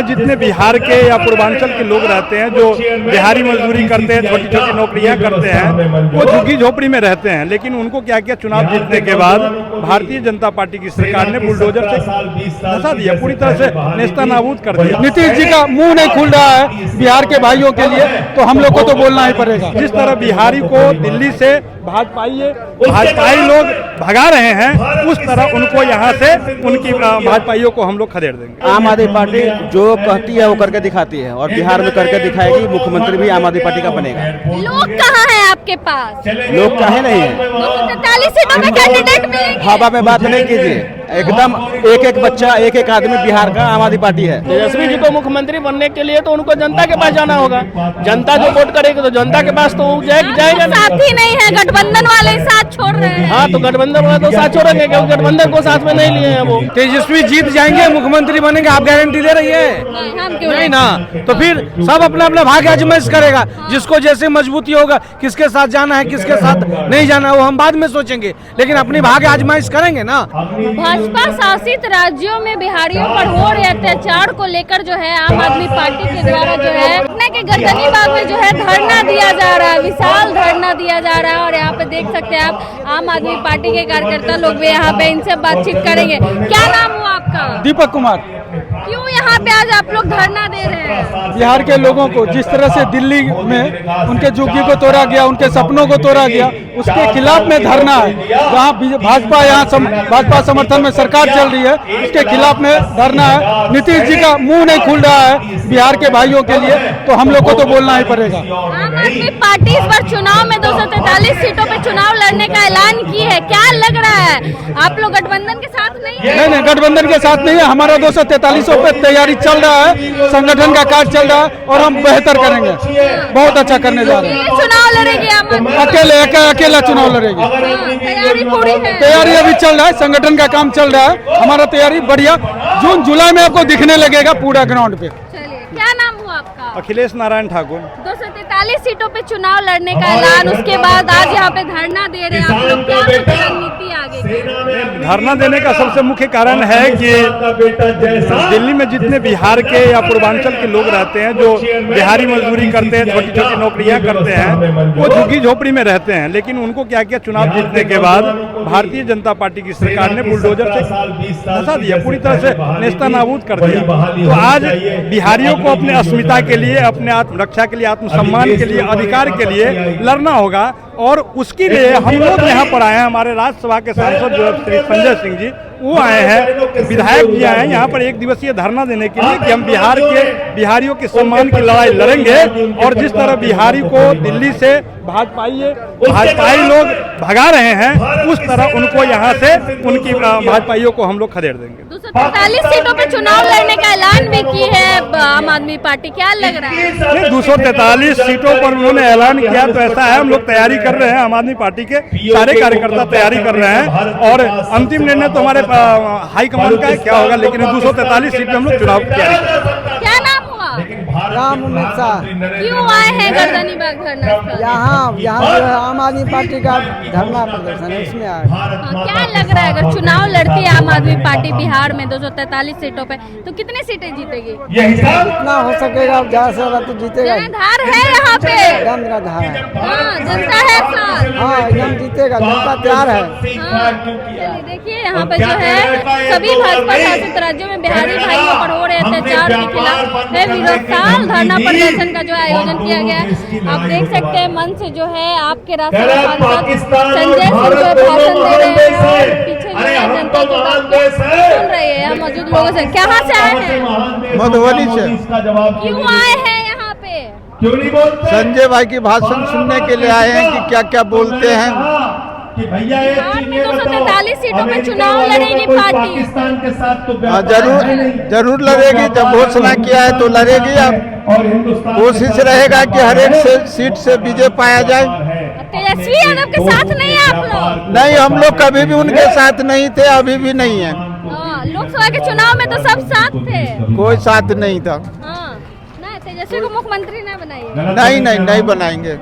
में जितने बिहार के या पूर्वांचल के लोग रहते हैं, जो बिहारी मजदूरी करते हैं, छोटी छोटी नौकरियां करते हैं, वो झुग्गी झोपड़ी में रहते हैं। लेकिन उनको क्या किया, चुनाव जीतने के बाद भारतीय जनता पार्टी की सरकार ने बुलडोजर से धंसा दिया, पूरी तरह से नेस्ता नाबूद कर दिया। नीतीश जी का मुंह नहीं खुल रहा है बिहार के भाइयों के लिए, तो हम लोग को तो बोलना ही पड़ेगा। जिस तरह बिहारी को दिल्ली से भाजपाई लोग भगा रहे हैं, उस तरह उनको यहाँ से उनकी भाजपाइयों को हम लोग खदेड़ देंगे। आम आदमी पार्टी जो कहती है वो करके दिखाती है, और बिहार में करके दिखाएगी। मुख्यमंत्री भी आम आदमी पार्टी का बनेगा। लोग कहाँ हैं आपके पास? लोग काहे नहीं है? 243 सीटों में कैंडिडेट मिलेंगे। हवा में बात नहीं कीजिए, एकदम एक एक बच्चा, एक एक आदमी बिहार का आम आदमी पार्टी है। तेजस्वी जी को मुख्यमंत्री बनने के लिए तो उनको जनता के पास जाना होगा। जनता जो वोट करेगी तो जनता के पास तो जाएगा। साथ ही नहीं है, गठबंधन वाले साथ छोड़ रहे हैं। हाँ, तो गठबंधन वाले तो साथ छोड़ेंगे, क्योंकि गठबंधन को साथ में नहीं लिए हैं वो। तेजस्वी जीत जाएंगे, मुख्यमंत्री बनेंगे, आप गारंटी दे रही है? नहीं ना, तो फिर सब अपना अपना भाग्य आजमाइश करेगा। जिसको जैसे मजबूती होगा, किसके साथ जाना है, किसके साथ नहीं जाना है, वो हम बाद में सोचेंगे, लेकिन अपनी भाग्य आजमाइश करेंगे ना। भाजपा शासित राज्यों में बिहारियों पर हो रहे अत्याचार को लेकर जो है आम आदमी पार्टी के द्वारा जो है पटना के गर्दनी बाग में जो है धरना दिया जा रहा है, विशाल धरना दिया जा रहा है। और यहाँ पे देख सकते हैं आप, आम आदमी पार्टी के कार्यकर्ता लोग भी यहाँ पे इनसे बातचीत करेंगे। क्या नाम हुआ आपका? दीपक कुमार। क्यों यहाँ पे आज आप लोग धरना दे रहे हैं? बिहार के लोगों को जिस तरह से दिल्ली में उनके झुग्गी को तोड़ा गया, उनके सपनों को तोड़ा गया, उसके खिलाफ में धरना है। जहाँ भाजपा भाजपा समर्थन में सरकार चल रही है, उसके खिलाफ में धरना है। नीतीश जी का मुंह नहीं खुल रहा है बिहार के भाइयों के लिए, तो हम लोग को तो बोलना ही पड़ेगा। आम आदमी पार्टी इस बार चुनाव में 243 सीटों पे चुनाव लड़ने का ऐलान की है। क्या लग रहा है, आप लोग गठबंधन के साथ नहीं है? नहीं, गठबंधन के साथ नहीं है। हमारा 243 पे तैयारी चल रहा है, संगठन का कार्य चल रहा है, और हम बेहतर करेंगे, बहुत अच्छा करने जा रहे हैं। चुनाव लड़ेगी आम आदमी? अकेला चुनाव लड़ेगी। तैयारी पूरी है? तैयारी अभी चल रहा है, संगठन का काम चल रहा है, हमारा तैयारी बढ़िया। जून जुलाई में आपको दिखने लगेगा पूरा ग्राउंड पे। चलिए, क्या नाम हुआ आपका? अखिलेश नारायण ठाकुर। 243 सीटों पे चुनाव लड़ने का ऐलान, उसके बाद आज यहाँ पे धरना दे रहे हैं आप लोग। क्या रणनीति आगे की? धरना देने का सबसे मुख्य कारण है कि दिल्ली में जितने बिहार के या पूर्वांचल के लोग रहते हैं, जो बिहारी मजदूरी करते हैं, छोटी छोटी नौकरियां करते हैं, वो झुग्गी झोपड़ी में रहते हैं। लेकिन उनको क्या किया, चुनाव जीतने के बाद भारतीय जनता पार्टी की सरकार ने बुलडोजर से धंसा दिया, पूरी तरह से नेस्ता नाबूद कर दिया। तो आज बिहारियों को अपने अस्मिता के लिए, अपने आत्मरक्षा के लिए, आत्मसम्मान के लिए, अधिकार के लिए लड़ना होगा। और उसके लिए हम लोग यहाँ पर आए हैं। हमारे राज्यसभा के सांसद जो है श्री संजय सिंह जी, वो आए हैं, विधायक जी आए हैं यहाँ पर 1 दिवसीय धरना देने के लिए कि हम बिहारियों के सम्मान की लड़ाई लड़ेंगे। और जिस तरह बिहारी को दिल्ली से भाजपाई लोग भगा रहे हैं, उस तरह उनको यहाँ से उनकी भाजपाइयों को हम लोग खदेड़ देंगे। 243 सीटों पे चुनाव लड़ने का ऐलान भी की है आम आदमी पार्टी। क्या लग रहा है? 243 सीटों पर उन्होंने ऐलान किया, तो ऐसा है, हम लोग तैयारी कर रहे हैं। आम आदमी पार्टी के सारे कार्यकर्ता तैयारी कर रहे हैं, और अंतिम निर्णय तो हमारे हाईकमान का है क्या होगा। लेकिन 243 सीट में हम लोग चुनाव की तैयारी कर रहे हैं। क्या नाम हुआ? राम उम्मीद शाह। क्यों आए हैं गर्दनी बाग धरना? यहाँ जो है आम आदमी पार्टी का धरना प्रदर्शन है, उसमें आए। क्या लग रहा है, अगर चुनाव लड़ती है आम आदमी पार्टी बिहार में 243 सीटों पे, तो कितनी सीटें जीतेगी? जितना हो सकेगा ज्यादा से ज्यादा तो जीतेगा। जनाधार है यहाँ पे, एकदम निराधार है। जनता है साथ। हाँ, एकदम जीतेगा, जनता तैयार है। चलिए देखिए, यहाँ पे जो है सभी भाजपा शासित राज्यों में बिहारी भाइयों पर हो रहे अत्याचार के खिलाफ विशाल धरना प्रदर्शन का जो आयोजन किया गया है। आप देख सकते हैं मंच जो है आपके राष्ट्रीय सांसद संजय सिंह जो भाषण दे रहे हैं, और पीछे जो है जनता जो सुन रही है। यहाँ मौजूद लोगों से, कहाँ से आए हैं? मधुबनी से। क्यों आए हैं यहाँ पे? संजय भाई की भाषण सुनने के लिए आए हैं कि क्या क्या बोलते हैं। बिहार में 243 सीटों पे चुनाव लड़ेगी पार्टी। जरूर लड़ेगी। जब घोषणा किया है तो लड़ेगी। अब कोशिश रहेगा कि हर एक सीट से विजय पाया जाए। तेजस्वी यादव के साथ नहीं है आप लोग? नहीं, हम लोग कभी भी उनके साथ नहीं थे, अभी भी नहीं है। लोकसभा के चुनाव में तो सब साथ थे। कोई साथ नहीं था। तेजस्वी को मुख्यमंत्री न बनाइए। नहीं बनाएंगे।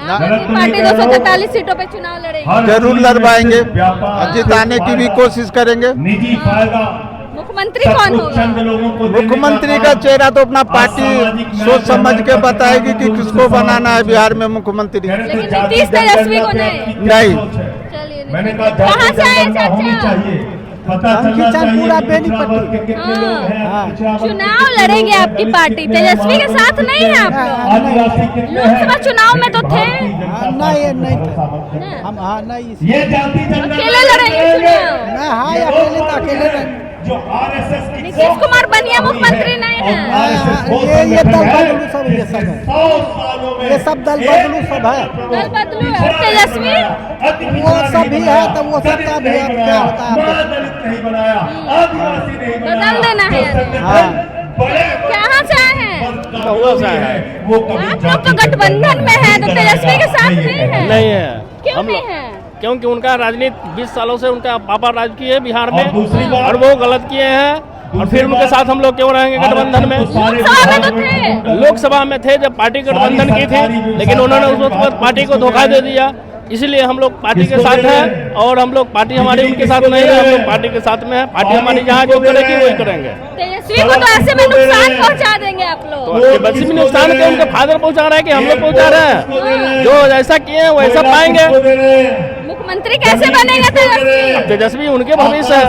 पार्टी 243 सीटों पे चुनाव लड़ेगी। जरूर लड़वाएंगे, जिताने की भी कोशिश करेंगे। मुख्यमंत्री कौन होगा? मुख्यमंत्री का चेहरा तो अपना पार्टी सोच समझ के बताएगी कि किसको बनाना है बिहार में मुख्यमंत्री। लेकिन नीतीश तेजस्वी को नहीं। चलिए, कहाँ से आए चाचा? किसान पूरा बेनीपट्टी। चुनाव लड़ेगी आपकी पार्टी, तेजस्वी के साथ नहीं है आप लोग? लोकसभा चुनाव में तो थे। नहीं था हम। हाँ नहीं, अकेले लड़ेंगे चुनाव? नहीं, हाँ अकेले तो अकेले नहीं। नीतीश कुमार बनिया मुख्यमंत्री नहीं है। ये दल बदलू सब, ये सब दल बदलू सब है। दल बदलू है। तेजस्वी वो सब भी है तो वो सब का भी अब क्या होता है? बदल देना है। हाँ कहाँ से आए हैं? महुआ से है। आप लोग तो गठबंधन में है, तो तेजस्वी के साथ नहीं है? नहीं है। क्यों नहीं है? क्योंकि उनका राजनीति 20 सालों से उनका पापा राज किए बिहार में और वो गलत किए हैं, और फिर उनके साथ हम लोग क्यों रहेंगे गठबंधन में? लोकसभा में तो थे। लोकसभा में थे जब पार्टी गठबंधन की थी, लेकिन उन्होंने उस वक्त पार्टी को धोखा दे दिया, इसलिए हम लोग पार्टी के साथ हैं। और हम लोग पार्टी हमारी उनके साथ नहीं है, हम लोग पार्टी के साथ में है। पार्टी हमारी जहाँ जो करेगी वही करेंगे। तेजस्वी को तो ऐसे में नुकसान पहुंचा देंगे आप लोग। तो बस भी नुकसान के उनके फादर पहुंचा रहे हैं कि हम लोग पहुंचा रहे हैं? जो जैसा किए हैं वैसा पाएंगे। मुख्यमंत्री कैसे बनेगा तेजस्वी? तेजस्वी उनके भविष्य है।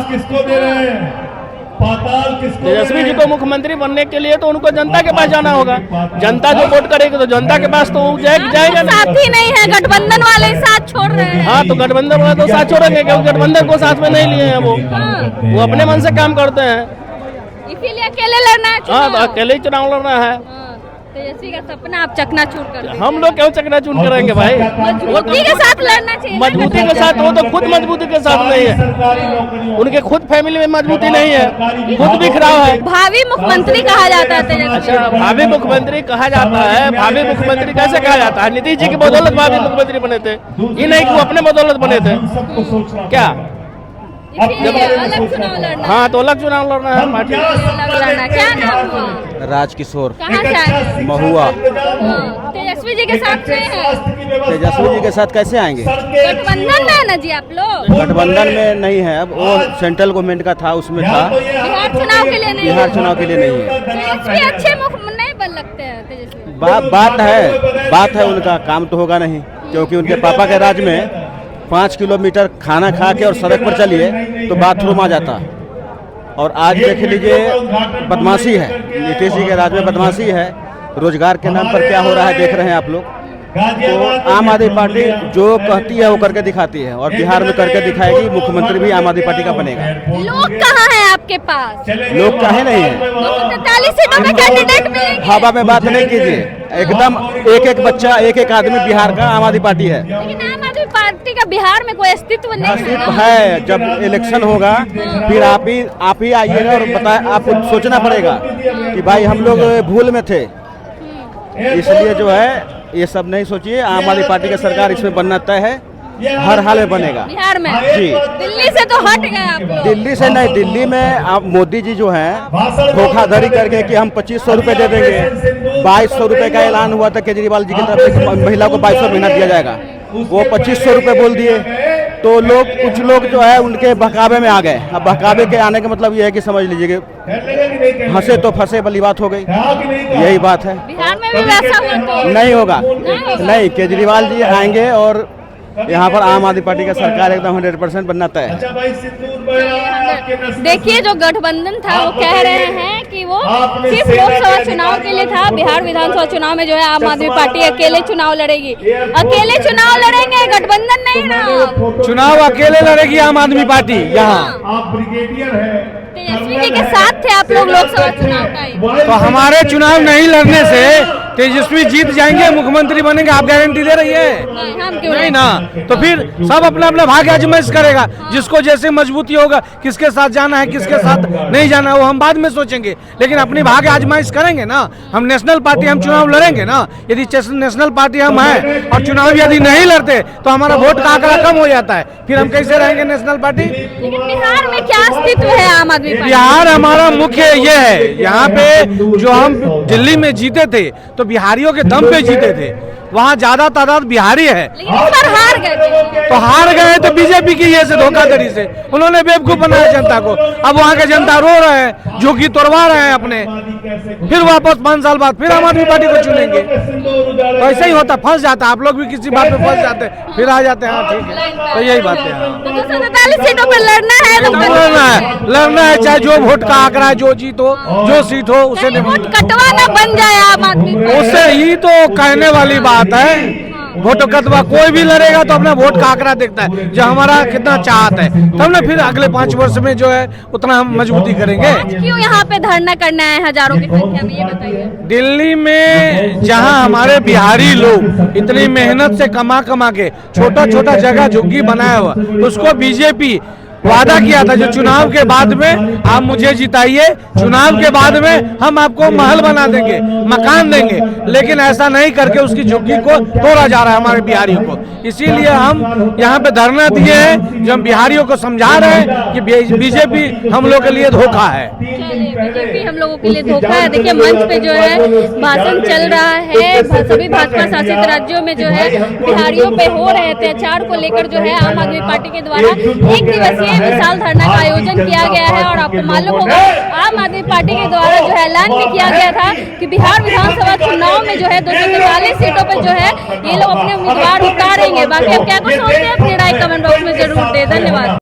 तेजस्वी जी को मुख्यमंत्री बनने के लिए तो उनको जनता के पास जाना होगा। जनता जो वोट करेगी तो जनता के पास तो वो जाएगा। साथ ही नहीं है, गठबंधन वाले ही साथ छोड़ रहे हैं। हाँ, तो गठबंधन वाले तो साथ छोड़ेंगे, क्योंकि गठबंधन को साथ में नहीं लिए हैं वो अपने मन से काम करते हैं। इसीलिए अकेले लड़ना है हाँ, तो चुनाव। अकेले ही चुनाव लड़ना है। तेजस्वी का सपना आप चकनाचूर कर देंगे। हम लोग क्यों चकनाचूर करेंगे भाई? मजबूती के साथ लड़ना चाहिए। मजबूती के साथ, वो तो खुद मजबूती के साथ नहीं है। उनके खुद फैमिली में मजबूती नहीं है, खुद भी खराब है। भावी मुख्यमंत्री कहा जाता है तेजस्वी। अच्छा, भावी मुख्यमंत्री कहा जाता है। भावी मुख्यमंत्री कैसे कहा जाता है? नीतीश जी की बदौलत भावी मुख्यमंत्री बने थे, ये नहीं कि वो अपने बदौलत बने थे क्या? इसीलिए अलग चुनाव लड़ना। हाँ, तो अलग चुनाव लड़ना है पार्टी। अलग लड़ना। क्या नाम हुआ? राजकिशोर कहाँ से आए? महुआ। तेजस्वी जी के साथ में है। तेजस्वी जी के साथ कैसे आएंगे? गठबंधन में है ना जी आप लोग? गठबंधन में नहीं है, अब वो सेंट्रल गवर्नमेंट का था, उसमें था। बिहार चुनाव के लिए नहीं है। बिहार चुनाव के लिए नहीं है। तेजस्वी अच्छे मुख्य नहीं बन लगते हैं तेजस्वी। बात है उनका काम तो होगा नहीं, क्योंकि उनके पापा के राज में 5 किलोमीटर खाना खा के और सड़क पर चलिए तो बाथरूम आ जाता। और आज देख लीजिए बदमाशी है, नीतीश जी के राज में बदमाशी है। रोजगार के नाम पर क्या हो रहा है देख रहे हैं आप लोग। तो आम आदमी पार्टी जो कहती है वो करके दिखाती है, और बिहार में करके दिखाएगी। मुख्यमंत्री भी आम आदमी पार्टी का बनेगा। लोग कहाँ हैं आपके पास? लोग काहे नहीं है? 43 सीटों में कैंडिडेट मिलेंगे। हवा में बात नहीं कीजिए, एकदम एक बच्चा, एक आदमी बिहार का आम आदमी पार्टी है। लेकिन आम आदमी पार्टी का बिहार में कोई अस्तित्व नहीं है अस्तित्व ना। है। जब इलेक्शन होगा फिर आप ही आइएगा और बताए, आपको सोचना पड़ेगा कि भाई हम लोग भूल में थे। इसलिए जो है ये सब नहीं सोचिए, आम आदमी पार्टी का सरकार इसमें बनना तय है, हर हाल में बनेगा। बिहार में जी। दिल्ली से तो हट गए आप लोग। दिल्ली से नहीं, दिल्ली में आप मोदी जी जो हैं धोखाधड़ी करके कि हम 2500 रुपये दे देंगे। 2200 रुपये का ऐलान हुआ था केजरीवाल जी की तरफ से, महिला को 2200 महीना दिया जाएगा। वो 2500 रुपये बोल दिए, तो कुछ लोग जो है उनके बहकावे में आ गए। अब बहकावे के आने का मतलब ये है कि समझ लीजिए कि हंसे तो फंसे वाली बात हो गई, यही बात है। बिहार में भी वैसा हुआ तो नहीं होगा, नहीं। केजरीवाल जी आएंगे और यहाँ पर आम आदमी पार्टी का सरकार एकदम 100% बनना तय है। देखिए, जो गठबंधन था वो कह रहे हैं कि वो सिर्फ लोकसभा चुनाव के लिए था। बिहार विधानसभा चुनाव में जो है आम आदमी पार्टी अकेले चुनाव लड़ेगी। अकेले चुनाव लड़ेंगे, गठबंधन नहीं ना। चुनाव अकेले लड़ेगी आम आदमी पार्टी यहाँ। तेजस्वी जी के साथ थे आप लोग लोकसभा चुनाव टाइम। तो हमारे चुनाव नहीं लड़ने से तेजस्वी जीत जाएंगे, मुख्यमंत्री बनेंगे, आप गारंटी दे रही है? नहीं, हम क्यों नहीं ना। तो फिर सब अपना अपना भाग्य आजमाइश करेगा, जिसको जैसे मजबूती होगा, किसके साथ जाना है किसके साथ नहीं जाना है वो हम बाद में सोचेंगे, लेकिन अपनी भाग्य आजमाइश करेंगे ना। हम नेशनल पार्टी, हम चुनाव लड़ेंगे ना। यदि नेशनल पार्टी हम हैं और चुनाव यदि नहीं लड़ते तो हमारा वोट का आंकड़ा कम हो जाता है, फिर हम कैसे रहेंगे नेशनल पार्टी? लेकिन बिहार में क्या अस्तित्व है आम आदमी पार्टी? बिहार हमारा मुख्य ये है, यहाँ पे जो हम दिल्ली में जीते थे तो बिहारियों के दम पे जीते थे। वहाँ ज्यादा तादाद बिहारी है। लेकिन इस बार हार गए तो हार गए तो बीजेपी की ये से धोखाधड़ी से उन्होंने बेवकूफ बनाया जनता को। अब वहाँ के जनता रो रहे हैं, झुग्गी तोड़वा रहे हैं अपने, फिर वापस 5 साल बाद फिर आम आदमी पार्टी को चुनेंगे। तो ऐसा ही होता, फंस जाता, आप लोग भी किसी बात में फंस जाते हैं, फिर आ जाते हैं। हाँ ठीक है, तो यही बात है। तो 243 सीटों पर लड़ना है, लड़ना है, चाहे जो वोट का आंकड़ा है, जो जीत हो, जो सीट हो, उसे वोट कटवाना बन जाए आम आदमी पार्टी। उससे ही तो कहने वाली बात है। वोट कटवा कोई भी लड़ेगा तो अपना वोट का आंकड़ा देखता है, जो हमारा कितना चाहत है, तब ना फिर अगले 5 वर्ष में जो है उतना हम मजबूती करेंगे। आज क्यों यहाँ पे धरना करना है हजारों की संख्या में, ये बताइए। दिल्ली में जहां हमारे बिहारी लोग इतनी मेहनत से कमा के छोटा छोटा जगह झुग्गी बनाया हुआ, उसको बीजेपी वादा किया था जो चुनाव के बाद में आप मुझे जिताइए, चुनाव के बाद में हम आपको महल बना देंगे, मकान देंगे, लेकिन ऐसा नहीं करके उसकी झुग्गी को तोड़ा जा रहा है हमारे बिहारियों को। इसीलिए हम यहाँ पे धरना दिए हैं, जो हम बिहारियों को समझा रहे हैं कि बीजेपी हम लोग के लिए धोखा है। बीजेपी हम लोगों के लिए धोखा है। देखिए मंच पे जो है भाषण चल रहा है, सभी भाजपा शासित राज्यों में जो है बिहारियों पे हो रहे अत्याचार को लेकर जो है आम आदमी पार्टी के द्वारा 1 दिवसीय विशाल धरना का आयोजन किया गया है। और आपको मालूम होगा आम आदमी पार्टी के द्वारा जो है ऐलान भी किया गया था कि बिहार विधानसभा चुनाव में जो है 243 सीटों पर जो है ये लोग अपने उम्मीदवार उतारेंगे। बाकी आप क्या कुछ सोचते हैं अपनी राय कमेंट बॉक्स में जरूर दें। धन्यवाद।